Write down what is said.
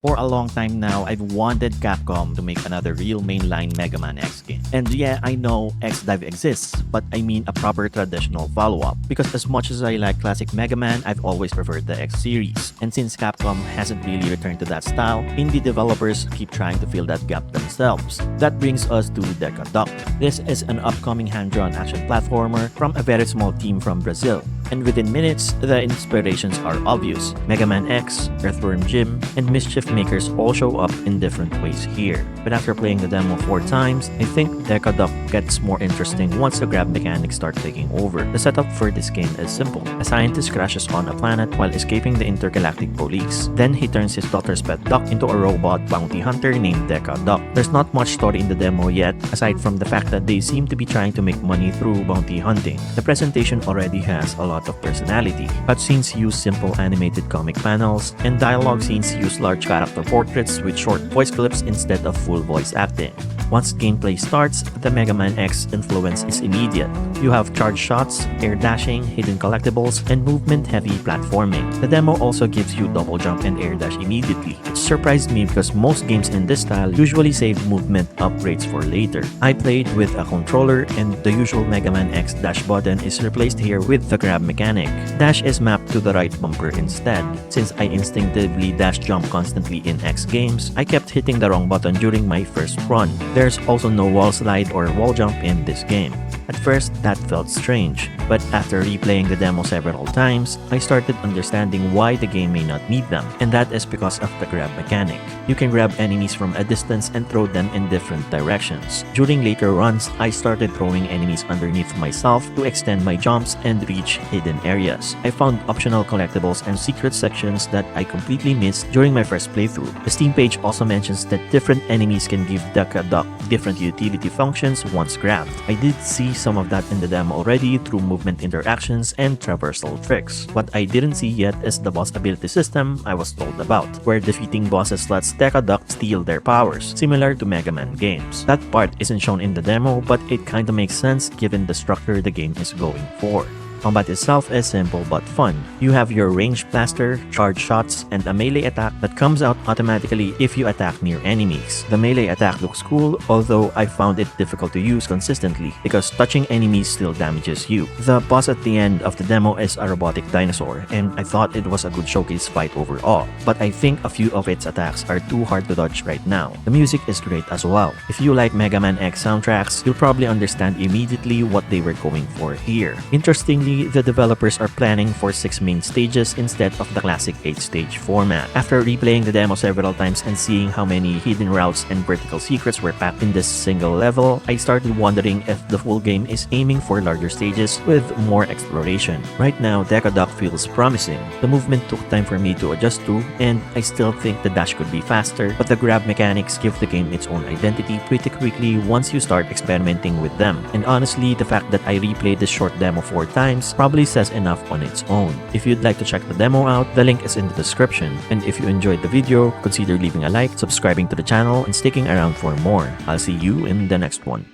For a long time now, I've wanted Capcom to make another real mainline Mega Man X game. And yeah, I know X-Dive exists, but I mean a proper traditional follow-up. Because as much as I like classic Mega Man, I've always preferred the X series. And since Capcom hasn't really returned to that style, indie developers keep trying to fill that gap themselves. That brings us to DekaDuck. This is an upcoming hand-drawn action platformer from a very small team from Brazil. And within minutes, the inspirations are obvious. Mega Man X, Earthworm Jim, and Mischief Makers all show up in different ways here. But after playing the demo 4 times, I think DekaDuck gets more interesting once the grab mechanics start taking over. The setup for this game is simple. A scientist crashes on a planet while escaping the intergalactic police. Then he turns his daughter's pet duck into a robot bounty hunter named DekaDuck. There's not much story in the demo yet, aside from the fact that they seem to be trying to make money through bounty hunting. The presentation already has a lot of personality. Cutscenes use simple animated comic panels, and dialogue scenes use large character portraits with short voice clips instead of full voice acting. Once gameplay starts, the Mega Man X influence is immediate. You have charge shots, air dashing, hidden collectibles, and movement-heavy platforming. The demo also gives you double jump and air dash immediately. It surprised me because most games in this style usually save movement upgrades for later. I played with a controller, and the usual Mega Man X dash button is replaced here with the grab mechanic. Dash is mapped to the right bumper instead. Since I instinctively dash jump constantly in X games, I kept hitting the wrong button during my first run. There's also no wall slide or wall jump in this game. At first, that felt strange, but after replaying the demo several times, I started understanding why the game may not need them, and that is because of the grab mechanic. You can grab enemies from a distance and throw them in different directions. During later runs, I started throwing enemies underneath myself to extend my jumps and reach hidden areas. I found optional collectibles and secret sections that I completely missed during my first playthrough. The Steam page also mentions that different enemies can give DekaDuck different utility functions once grabbed. I did see some of that in the demo already through movement interactions and traversal tricks. What I didn't see yet is the boss ability system I was told about, where defeating bosses lets DekaDuck steal their powers, similar to Mega Man games. That part isn't shown in the demo, but it kinda makes sense given the structure the game is going for. Combat itself is simple but fun. You have your ranged blaster, charge shots, and a melee attack that comes out automatically if you attack near enemies. The melee attack looks cool, although I found it difficult to use consistently because touching enemies still damages you. The boss at the end of the demo is a robotic dinosaur, and I thought it was a good showcase fight overall, but I think a few of its attacks are too hard to dodge right now. The music is great as well. If you like Mega Man X soundtracks, you'll probably understand immediately what they were going for here. Interestingly, the developers are planning for 6 main stages instead of the classic 8-stage format. After replaying the demo several times and seeing how many hidden routes and vertical secrets were packed in this single level, I started wondering if the full game is aiming for larger stages with more exploration. Right now, DekaDuck feels promising. The movement took time for me to adjust to, and I still think the dash could be faster, but the grab mechanics give the game its own identity pretty quickly once you start experimenting with them. And honestly, the fact that I replayed this short demo 4 times probably says enough on its own. If you'd like to check the demo out, the link is in the description. And if you enjoyed the video, consider leaving a like, subscribing to the channel, and sticking around for more. I'll see you in the next one.